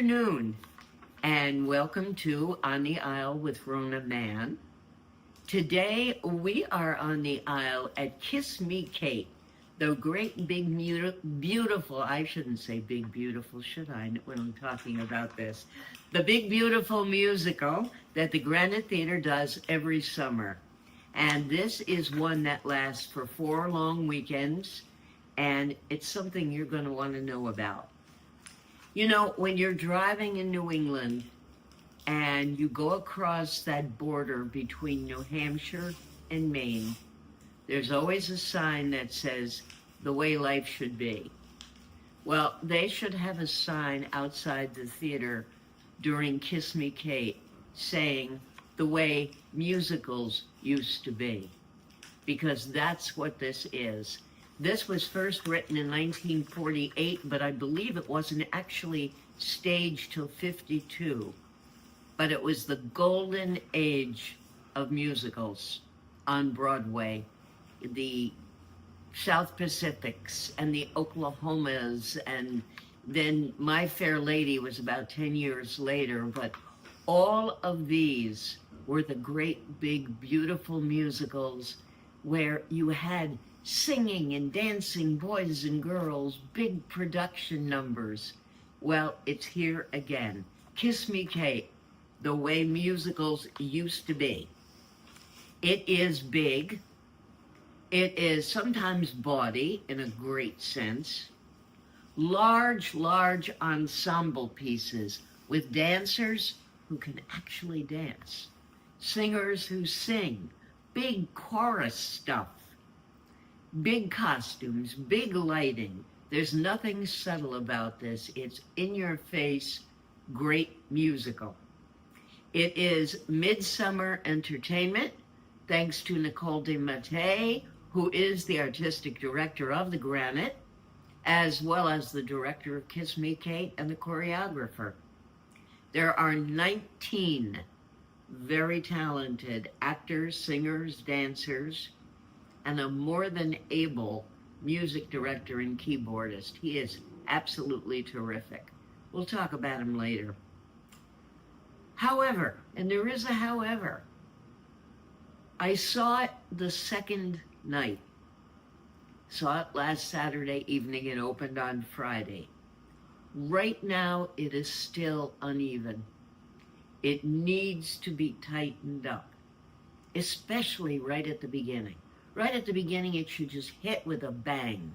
afternoon, and welcome to On the Aisle with Rona Mann. Today, we are on the aisle at Kiss Me Kate, the great big, beautiful, I shouldn't say big, beautiful, should I, when I'm talking about this? The big, beautiful musical that the Granite Theater does every summer. And this is one that lasts for 4 long weekends, and it's something you're going to want to know about. You know, when you're driving in New England and you go across that border between New Hampshire and Maine, there's always a sign that says, the way life should be. Well, they should have a sign outside the theater during Kiss Me Kate saying, the way musicals used to be. Because that's what this is. This was first written in 1948, but I believe it wasn't actually staged till 52. But it was the golden age of musicals on Broadway. The South Pacifics and the Oklahomas, and then My Fair Lady was about 10 years later, but all of these were the great, big, beautiful musicals where you had singing and dancing boys and girls, big production numbers. Well, it's here again. Kiss Me Kate, the way musicals used to be. It is big. It is sometimes bawdy in a great sense. Large ensemble pieces with dancers who can actually dance. Singers who sing. Big chorus stuff. Big costumes, big lighting. There's nothing subtle about this. It's in your face, great musical. It is midsummer entertainment, thanks to Nicole DeMatte, who is the artistic director of the Granite, as well as the director of Kiss Me Kate and the choreographer. There are 19 very talented actors, singers, dancers, and a more than able music director and keyboardist. He is absolutely terrific. We'll talk about him later. However, and there is a however, I saw it the second night. Saw it last Saturday evening and opened on Friday. Right now, it is still uneven. It needs to be tightened up, especially right at the beginning. Right at the beginning, it should just hit with a bang.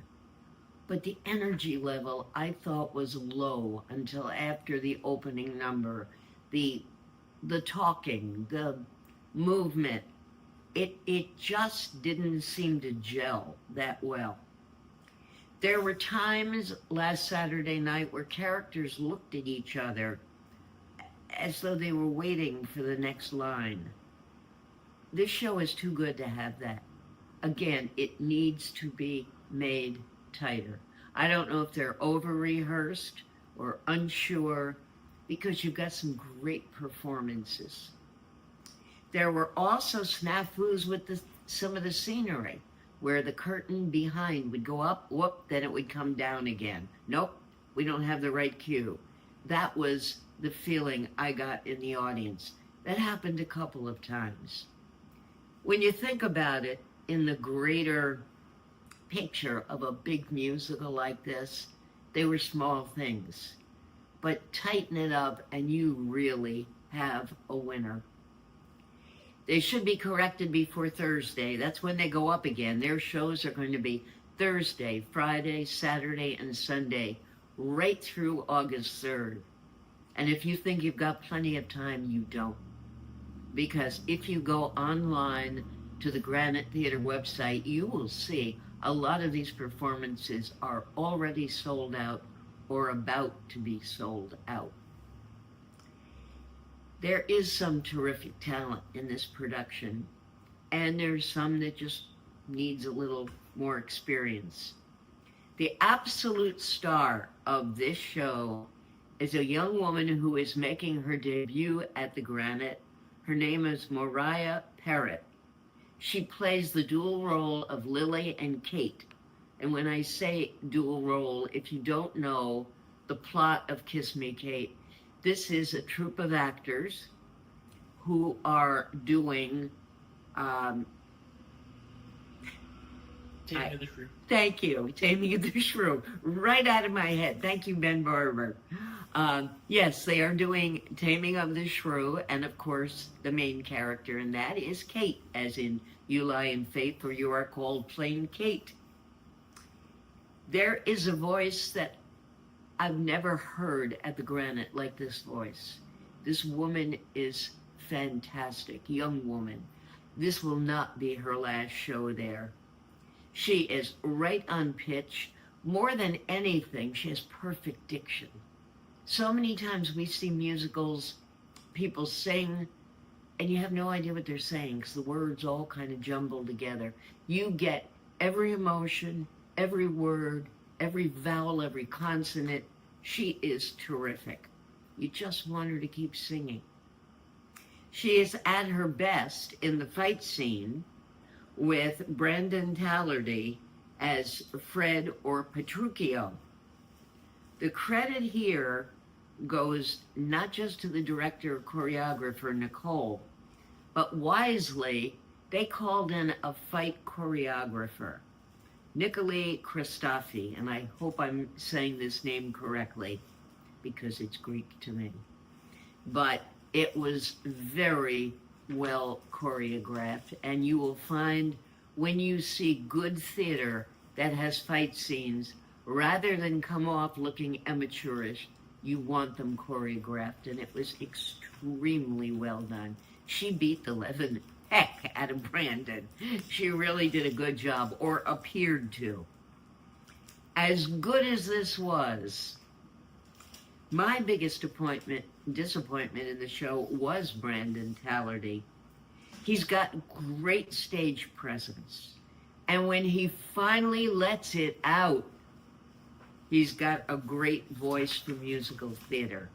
But the energy level, I thought, was low until after the opening number. The talking, the movement, it just didn't seem to gel that well. There were times last Saturday night where characters looked at each other as though they were waiting for the next line. This show is too good to have that. Again, it needs to be made tighter. I don't know if they're over-rehearsed or unsure, because you've got some great performances. There were also snafus with some of the scenery, where the curtain behind would go up, whoop, then it would come down again. Nope, we don't have the right cue. That was the feeling I got in the audience. That happened a couple of times. When you think about it, in the greater picture of a big musical like this, they were small things. But tighten it up and you really have a winner. They should be corrected before Thursday. That's when they go up again. Their shows are going to be Thursday, Friday, Saturday, and Sunday, right through August 3rd. And if you think you've got plenty of time, you don't. Because if you go online to the Granite Theater website, you will see a lot of these performances are already sold out or about to be sold out. There is some terrific talent in this production, and there's some that just needs a little more experience. The absolute star of this show is a young woman who is making her debut at the Granite. Her name is Mariah Parrott. She plays the dual role of Lily and Kate. And when I say dual role, if you don't know the plot of Kiss Me Kate, This is a troupe of actors who are doing, um, Taming of the Shrew. thank you, Taming of the Shrew, right out of my head. Thank you, Ben Barber. Yes, they are doing Taming of the Shrew, and of course, the main character in that is Kate, as in You Lie in Faith, or You Are Called Plain Kate. There is a voice that I've never heard at the Granite like this voice. This woman is fantastic, young woman. This will not be her last show there. She is right on pitch. More than anything, she has perfect diction. So many times we see musicals, people sing, and you have no idea what they're saying because the words all kind of jumble together. You get every emotion, every word, every vowel, every consonant. She is terrific. You just want her to keep singing. She is at her best in the fight scene with Brandon Tallerdy as Fred or Petruchio. The credit here goes not just to the director choreographer Nicole, but wisely they called in a fight choreographer, Nicolae Christofi, and I hope I'm saying this name correctly because it's Greek to me. But it was very well choreographed, and you will find when you see good theater that has fight scenes, rather than come off looking amateurish, you want them choreographed, and it was extremely well done. She beat the living heck out of Brandon. She really did a good job, or appeared to. As good as this was, my biggest disappointment in the show was Brandon Tallerdy. He's got great stage presence. And when he finally lets it out, he's got a great voice for musical theater.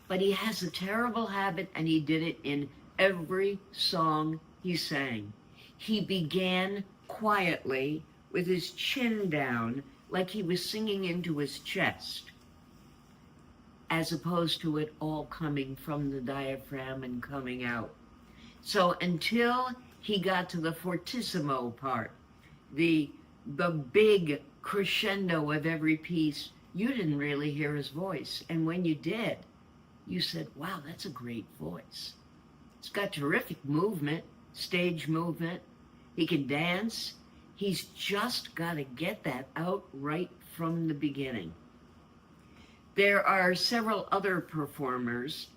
But he has a terrible habit, and he did it in every song he sang. He began quietly with his chin down, like he was singing into his chest, as opposed to it all coming from the diaphragm and coming out. So until he got to the fortissimo part, the big crescendo of every piece, you didn't really hear his voice. And when you did, you said, wow, that's a great voice. It's got terrific movement, stage movement. He can dance. He's just got to get that out right from the beginning. There are several other performers,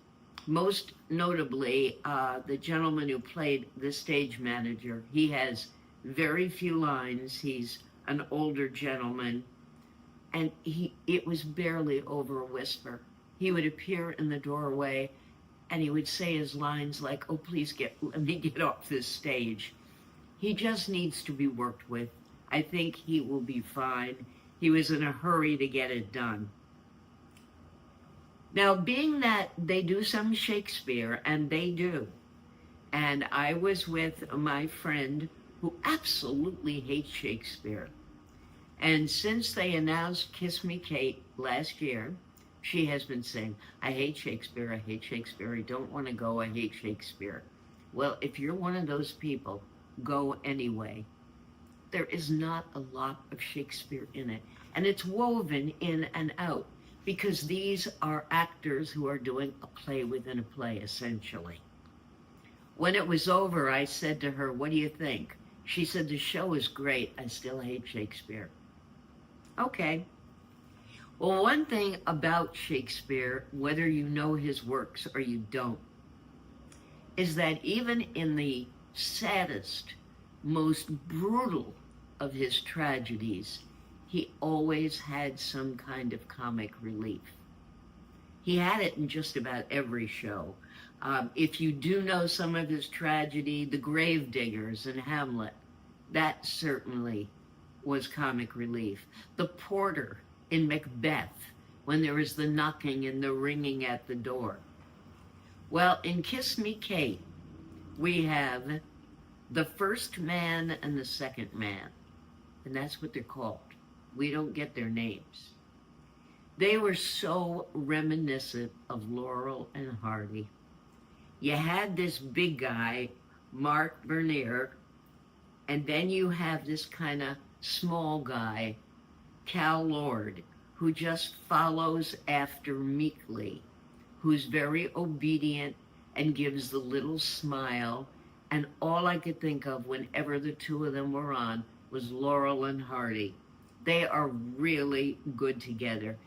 most notably the gentleman who played the stage manager. He has very few lines. He's an older gentleman, and it was barely over a whisper. He would appear in the doorway, and he would say his lines like, oh, please let me get off this stage. He just needs to be worked with. I think he will be fine. He was in a hurry to get it done. Now, being that they do some Shakespeare, and they do, and I was with my friend who absolutely hates Shakespeare, and since they announced Kiss Me Kate last year, she has been saying, I hate Shakespeare, I don't want to go, I hate Shakespeare. Well, if you're one of those people, go anyway. There is not a lot of Shakespeare in it, and it's woven in and out, because these are actors who are doing a play within a play, essentially. When it was over, I said to her, what do you think? She said, the show is great, I still hate Shakespeare. Okay. Well, one thing about Shakespeare, whether you know his works or you don't, is that even in the saddest, most brutal of his tragedies, he always had some kind of comic relief. He had it in just about every show. If you do know some of his tragedy, The Gravediggers in Hamlet, that certainly was comic relief. The porter in Macbeth, when there was the knocking and the ringing at the door. Well, in Kiss Me Kate, we have the first man and the second man, and that's what they're called. We don't get their names. They were so reminiscent of Laurel and Hardy. You had this big guy, Mark Bernier, and then you have this kind of small guy, Cal Lord, who just follows after meekly, who's very obedient and gives the little smile. And all I could think of whenever the two of them were on was Laurel and Hardy. They are really good together.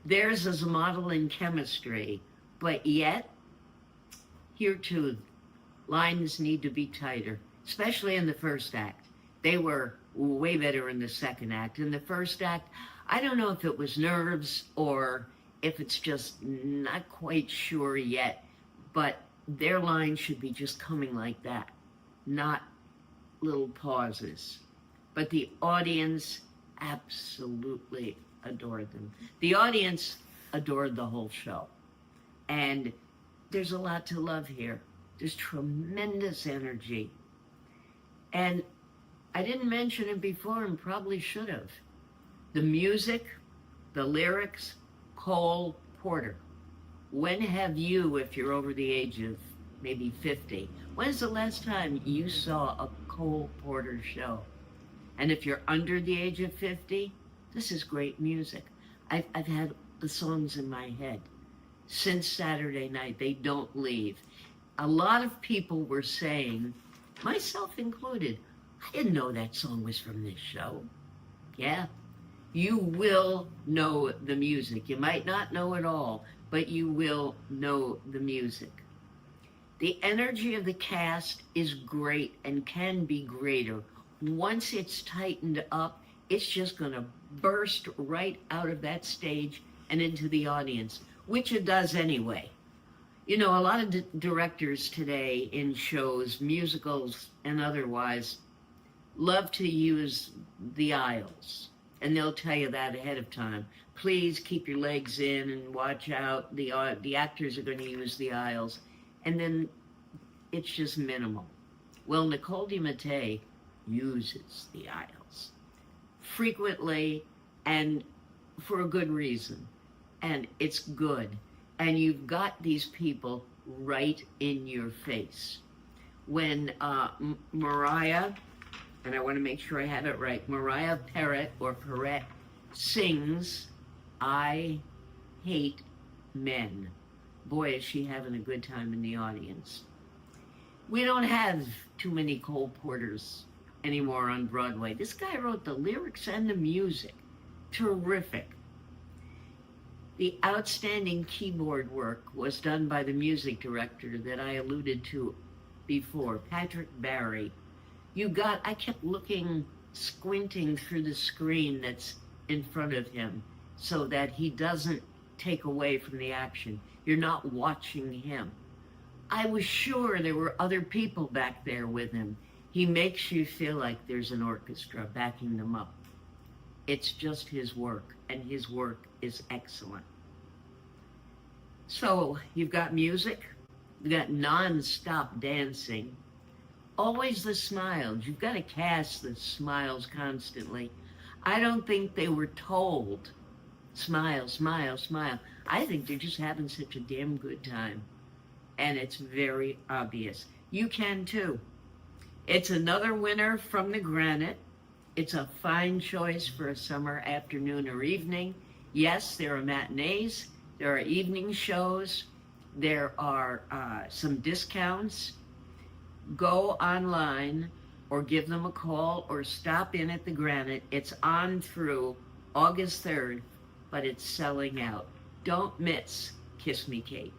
Theirs is a model in chemistry, but yet, here too, lines need to be tighter, especially in the first act. They were way better in the second act. In the first act, I don't know if it was nerves or if it's just not quite sure yet, but their lines should be just coming like that, not little pauses. But the audience absolutely adored them. The audience adored the whole show. And there's a lot to love here. There's tremendous energy. And I didn't mention it before and probably should have. The music, the lyrics, Cole Porter. When have you, if you're over the age of maybe 50, when's the last time you saw a Cole Porter show? And if you're under the age of 50, this is great music. I've had the songs in my head since Saturday night. They don't leave. A lot of people were saying, myself included, I didn't know that song was from this show. Yeah, you will know the music. You might not know it all, but you will know the music. The energy of the cast is great and can be greater. Once it's tightened up, it's just going to burst right out of that stage and into the audience, which it does anyway. You know, a lot of directors today in shows, musicals and otherwise, love to use the aisles. And they'll tell you that ahead of time. Please keep your legs in and watch out. The actors are going to use the aisles. And then it's just minimal. Well, Nicole DeMattei uses the aisles frequently and for a good reason. And it's good. And you've got these people right in your face. When Mariah, and I want to make sure I have it right, Mariah Perrette sings, I Hate Men. Boy, is she having a good time in the audience. We don't have too many Cole Porters anymore on Broadway. This guy wrote the lyrics and the music. Terrific. The outstanding keyboard work was done by the music director that I alluded to before, Patrick Barry. I kept looking, squinting through the screen that's in front of him so that he doesn't take away from the action. You're not watching him. I was sure there were other people back there with him. He makes you feel like there's an orchestra backing them up. It's just his work, and his work is excellent. So you've got music, you've got non-stop dancing, always the smiles. You've got to cast the smiles constantly. I don't think they were told, smile, smile, smile. I think they're just having such a damn good time. And it's very obvious. You can too. It's another winner from the Granite. It's a fine choice for a summer afternoon or evening. Yes, there are matinees, there are evening shows, there are some discounts. Go online or give them a call or stop in at the Granite. It's on through August 3rd, but it's selling out. Don't miss Kiss Me Kate.